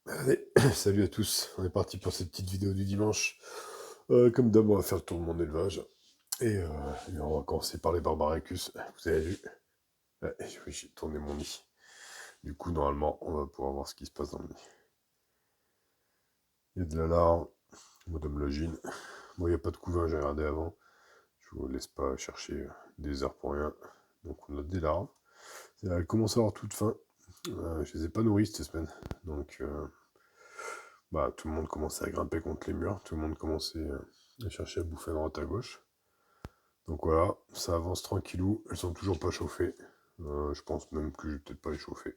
Allez, salut à tous, on est parti pour cette petite vidéo du dimanche. Comme d'hab, on va faire le tour de mon élevage. Et on va commencer par les Barbaricus. Vous avez vu? Ouais, oui, j'ai tourné mon nid. Du coup, normalement, on va pouvoir voir ce qui se passe dans le nid. Il y a de la larve, Madame Logine. Bon, il n'y a pas de couvain, j'ai regardé avant. Je vous laisse pas chercher des heures pour rien. Donc, on a des larves. Elles commencent à avoir toute faim. Je les ai pas nourries cette semaine. Donc, bah, tout le monde commençait à grimper contre les murs. Tout le monde commençait à chercher à bouffer à droite à gauche. Donc voilà, ça avance tranquillou. Elles sont toujours pas chauffées. Je pense même que je vais peut-être pas les chauffer.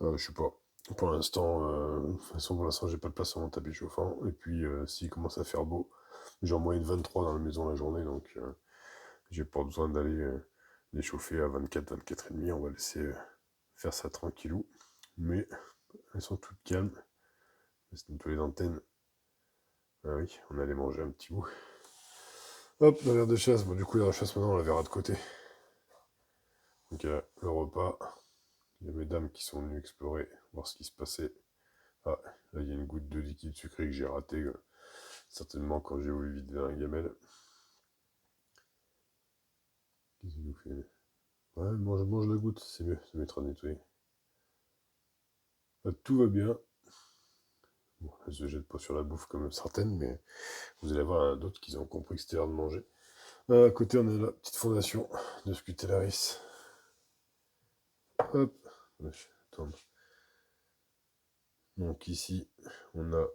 Je sais pas. Pour l'instant, de toute façon, pour l'instant, j'ai pas de place sur mon tapis chauffant. Et puis, s'il commence à faire beau, j'ai en moyenne 23 dans la maison la journée, donc j'ai pas besoin d'aller les chauffer à 24, 24 et demi. On va laisser faire ça tranquillou. Mais elles sont toutes calmes. On va se nettoyer les antennes. Ah oui, on allait manger un petit bout. Hop, la verre de chasse. Bon, du coup, la verre de chasse, maintenant, on la verra de côté. Donc, le repas. Il y a mes dames qui sont venues explorer, voir ce qui se passait. Ah, là, il y a une goutte de liquide sucré que j'ai raté, certainement quand j'ai voulu vider la gamelle. Qu'est-ce qu'il nous fait? Ouais, mange la goutte, c'est mieux, ça mettra à nettoyer. Là, tout va bien. Bon, elles se jettent pas sur la bouffe comme certaines, mais vous allez voir, il y en a d'autres qui ont compris que c'était l'heure de manger. À côté, on a la petite fondation de Scutellaris. Hop, je tourne. Donc ici, on a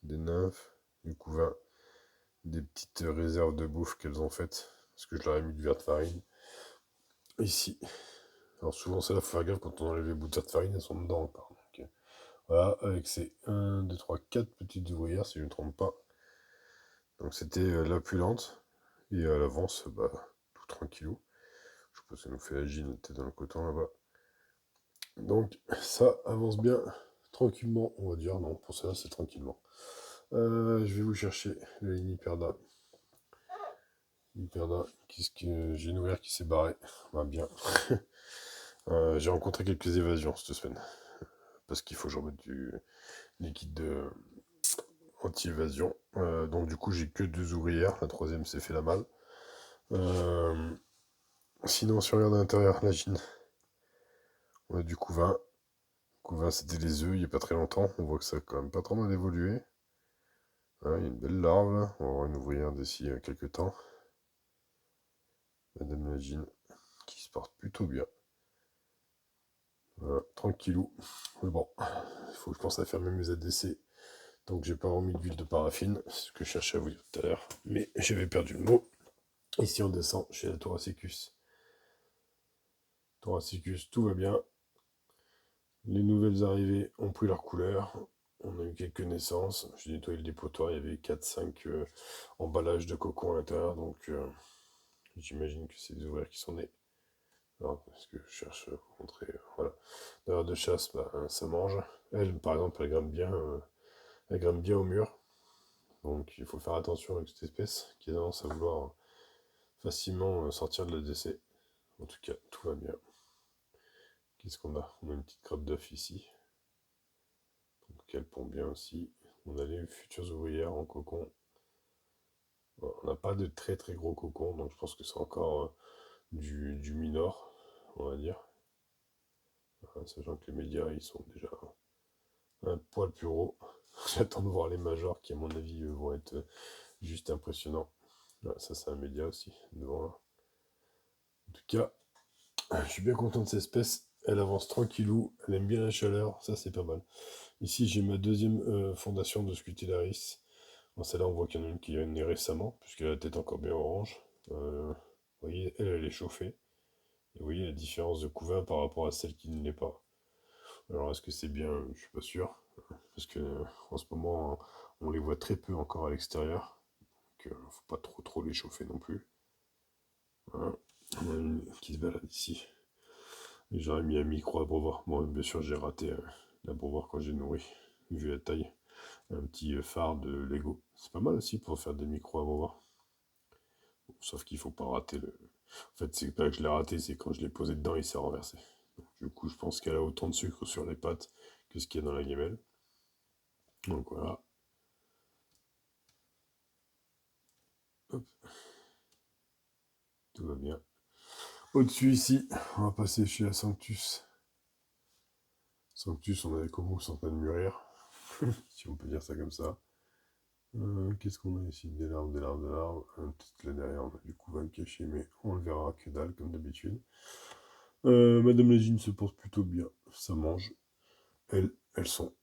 des nymphes, du couvain, des petites réserves de bouffe qu'elles ont faites, parce que je leur ai mis du verre de farine. Ici. Alors souvent, c'est là, faut faire gaffe quand on enlève les bouts de farine, elles sont dedans encore. Donc, voilà, avec ces 1, 2, 3, 4 petites ouvrières, si je ne me trompe pas. Donc c'était la plus lente. Et à l'avance, bah, tout tranquillou. Je sais pas si ça nous fait agir, on était dans le coton là-bas. Donc ça avance bien, tranquillement, on va dire. Non, pour ça, c'est tranquillement. Je vais vous chercher le Hyperda. Hyperda, qu'est-ce que j'ai une ouvrière qui s'est barrée. Bah, bien. J'ai rencontré quelques évasions cette semaine. Parce qu'il faut que je remette du liquide de anti-évasion. Donc du coup, j'ai que 2 ouvrières. La troisième s'est fait la malle. Euh, Sinon, si on regarde à l'intérieur, la Chine, on a du couvain. Couvain, c'était les œufs il n'y a pas très longtemps. On voit que ça a quand même pas trop mal évolué. Voilà, il y a une belle larve là. On va avoir une ouvrière d'ici quelques temps. Madame Lagine, qui se porte plutôt bien. Voilà, tranquillou. Mais bon, il faut que je pense à fermer mes ADC. Donc j'ai pas remis d'huile de paraffine, c'est ce que je cherchais à vous dire tout à l'heure. Mais j'avais perdu le mot. Ici on descend chez la Thoracicus. Thoracicus, tout va bien. Les nouvelles arrivées ont pris leur couleur. On a eu quelques naissances. J'ai nettoyé le dépotoir, il y avait 4-5 emballages de cocon à l'intérieur. Donc j'imagine que c'est des ouvrières qui sont nées. Alors, ce que je cherche à vous montrer, voilà. D'ailleurs de chasse, bah, ça mange. Elle, par exemple, elle grimpe bien au mur. Donc il faut faire attention avec cette espèce qui a tendance à vouloir facilement sortir de la l'ADC. En tout cas, tout va bien. Qu'est-ce qu'on a? On a une petite grappe d'œuf ici. Donc elle pond bien aussi. On a les futures ouvrières en cocon. Bon, on n'a pas de très très gros cocon, donc je pense que c'est encore du minor, on va dire. Sachant que les médias, ils sont déjà un poil plus gros. J'attends de voir les majors qui, à mon avis, vont être juste impressionnants. Voilà, ça, c'est un média aussi, devant là. En tout cas, je suis bien content de cette espèce. Elle avance tranquillou, elle aime bien la chaleur, ça c'est pas mal. Ici j'ai ma deuxième fondation de Scutellaris. Bon, celle-là on voit qu'il y en a une qui est née récemment, puisqu'elle a la tête encore bien orange. Vous voyez, elle est chauffée. Et vous voyez la différence de couvain par rapport à celle qui ne l'est pas. Alors est-ce que c'est bien? Je suis pas sûr. Parce que en ce moment on les voit très peu encore à l'extérieur. Donc faut pas trop les chauffer non plus. Voilà. On a une qui se balade ici. J'aurais mis un micro à brevoir. Bon, bien sûr, j'ai raté la brevoir quand j'ai nourri, vu la taille. Un petit phare de Lego. C'est pas mal aussi pour faire des micros à brevoir. Bon, sauf qu'il faut pas rater le. En fait, c'est pas que je l'ai raté, c'est quand je l'ai posé dedans, il s'est renversé. Donc, du coup, je pense qu'elle a autant de sucre sur les pattes que ce qu'il y a dans la gamelle. Donc voilà. Hop, tout va bien. Au-dessus ici, on va passer chez la Sanctus. Sanctus, on a les cocons qui sont en train de mûrir, si on peut dire ça comme ça. Qu'est-ce qu'on a ici? Des larves, des larves, des larves. Peut-être là derrière, on a du couvain caché, mais on le verra que dalle, comme d'habitude. Madame Légine se porte plutôt bien, ça mange. Elles sont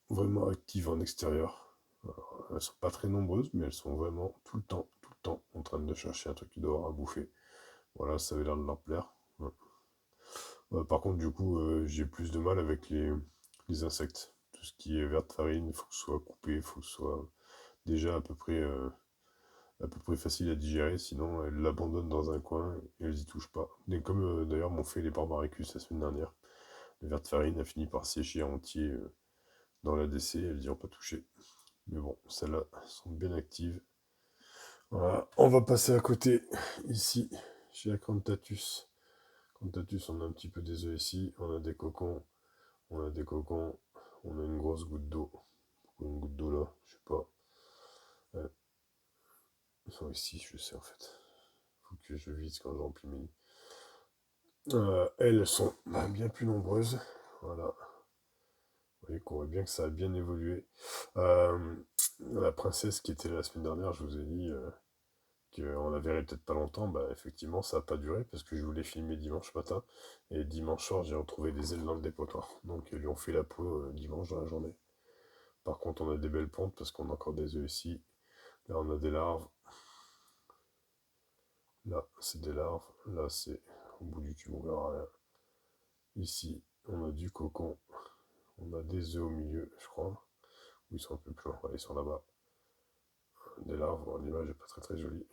vraiment actives en extérieur. Elles sont pas très nombreuses, mais elles sont vraiment tout le temps, en train de chercher un truc dehors à bouffer. Voilà, ça avait l'air de leur plaire. Ouais. Par contre, du coup, j'ai plus de mal avec les insectes. Tout ce qui est verte farine, il faut que ce soit coupé, il faut que ce soit déjà à peu près facile à digérer, sinon elles l'abandonnent dans un coin et elles y touchent pas. Et comme d'ailleurs m'ont fait les barbaricus la semaine dernière. Le verre de farine a fini par sécher entier dans la l'ADC, elles n'y ont pas touché. Mais bon, celles-là sont bien actives. Voilà, on va passer à côté, ici, chez la Crantatus. Crantatus, on a un petit peu des œufs ici, on a des cocons, on a des cocons, on a une grosse goutte d'eau. Pourquoi une goutte d'eau là? Je sais pas. Ils sont ici, je sais en fait. Faut que je vise quand je remplis mes. Elles sont bien plus nombreuses. Voilà. Vous voyez qu'on voit bien que ça a bien évolué. Euh, la princesse qui était là la semaine dernière, je vous ai dit qu'on la verrait peut-être pas longtemps. Bah, effectivement, ça n'a pas duré parce que je voulais filmer dimanche matin. Et dimanche soir, j'ai retrouvé des ailes dans le dépotoir. Donc, ils lui ont fait la peau dimanche dans la journée. Par contre, on a des belles pontes parce qu'on a encore des œufs ici. Là, on a des larves. Là, c'est des larves. Là, c'est au bout du cube, on verra rien. Ici, on a du cocon. On a des œufs au milieu, je crois. Ils sont un peu plus loin. Ils sont là-bas. Des larves. Bon, l'image n'est pas très très jolie.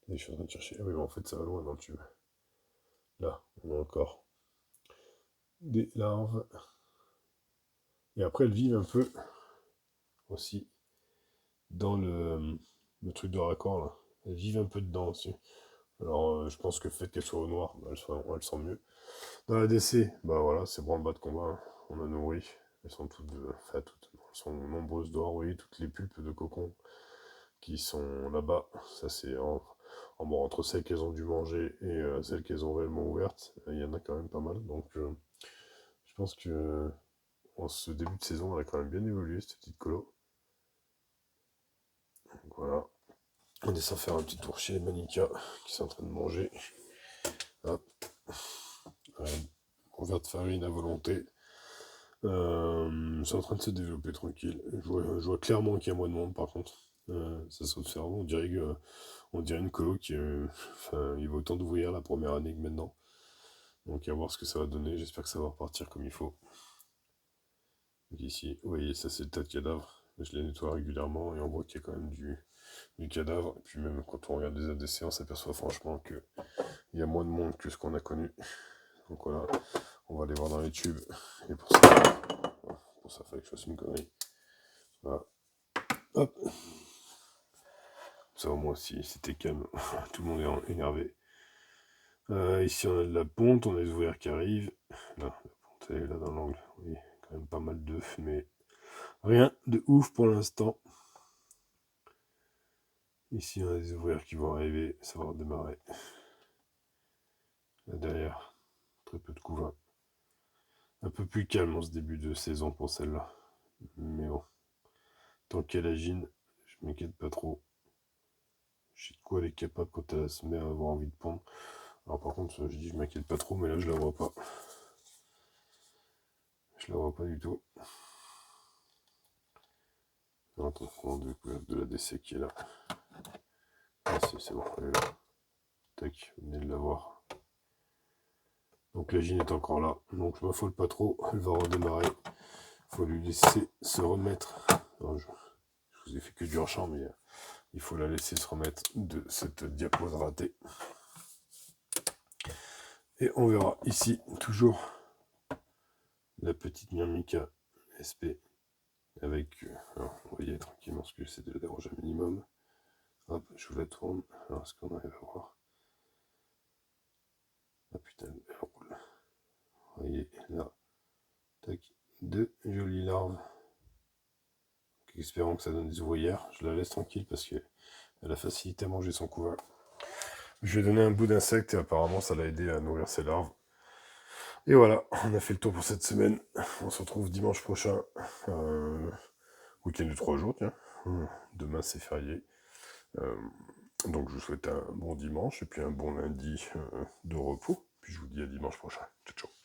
Et je suis en train de chercher. Ah oui, mais en fait, ça va loin dans le tube. Là, on a encore des larves. Et après, elles vivent un peu aussi dans le truc de raccord, là. Elles vivent un peu dedans aussi. Alors, je pense que le fait qu'elles soient au noir, elles sont mieux. Dans la DC, bah voilà, c'est branle-bas de combat, hein. On a nourri. Elles sont elles sont nombreuses dehors, vous voyez, toutes les pulpes de cocon qui sont là-bas. Ça, c'est bon, entre celles qu'elles ont dû manger et celles qu'elles ont réellement ouvertes, il y en a quand même pas mal. Donc, je pense que en ce début de saison, elle a quand même bien évolué, cette petite colo. Donc voilà. On descend faire un petit tour chez Manika, qui sont en train de manger. Hop. Couvert de farine à volonté. C'est en train de se développer tranquille. Je vois clairement qu'il y a moins de monde par contre. Ça saute faire. On dirait une colo qui. Enfin, il y a autant d'ouvrières la première année que maintenant. Donc à voir ce que ça va donner. J'espère que ça va repartir comme il faut. Donc ici, vous voyez, ça c'est le tas de cadavres. Je les nettoie régulièrement et on voit qu'il y a quand même du cadavre. Et puis même quand on regarde les ADC, on s'aperçoit franchement qu'il y a moins de monde que ce qu'on a connu. Donc voilà, on va aller voir dans les tubes. Et pour ça, il fallait que je fasse une connerie. Voilà. Hop. Ça au moins si c'était calme. Tout le monde est énervé. Ici on a de la ponte, on a les ouvrières qui arrivent. Là, la ponte elle est là dans l'angle. Oui, quand même pas mal d'œufs, mais rien de ouf pour l'instant. Ici on a des ouvrières qui vont arriver, ça va redémarrer. Là derrière, très peu de couvain. Un peu plus calme en ce début de saison pour celle-là. Mais bon, tant qu'elle agine, je m'inquiète pas trop. Je sais de quoi elle est capable quand elle se met à avoir envie de pondre. Alors par contre, je dis je m'inquiète pas trop, mais là je la vois pas. Je la vois pas du tout. Attention, découverte de la DC qui est là. Ah si, c'est bon, elle est là. Tac, vous venez de la voir. Donc la gine est encore là. Donc je m'affole pas trop, elle va redémarrer. Faut lui laisser se remettre. Non, je vous ai fait que du hors-champ, mais il faut la laisser se remettre de cette diapose ratée. Et on verra ici, toujours la petite Myrmica SP avec, alors, vous voyez tranquillement ce que c'est de la dérange un minimum. Hop, je vous la tourne. Alors, est-ce qu'on arrive à voir? Ah putain, elle roule. Vous voyez, là, tac, deux jolies larves. espérons que ça donne des ouvrières. Je la laisse tranquille parce qu'elle a facilité à manger son couvain. Je lui ai donné un bout d'insecte et apparemment ça l'a aidé à nourrir ses larves. Et voilà, on a fait le tour pour cette semaine. On se retrouve dimanche prochain. Week-end de 3 jours, tiens. Demain c'est férié. Donc je vous souhaite un bon dimanche et puis un bon lundi de repos. Puis je vous dis à dimanche prochain. Ciao, ciao.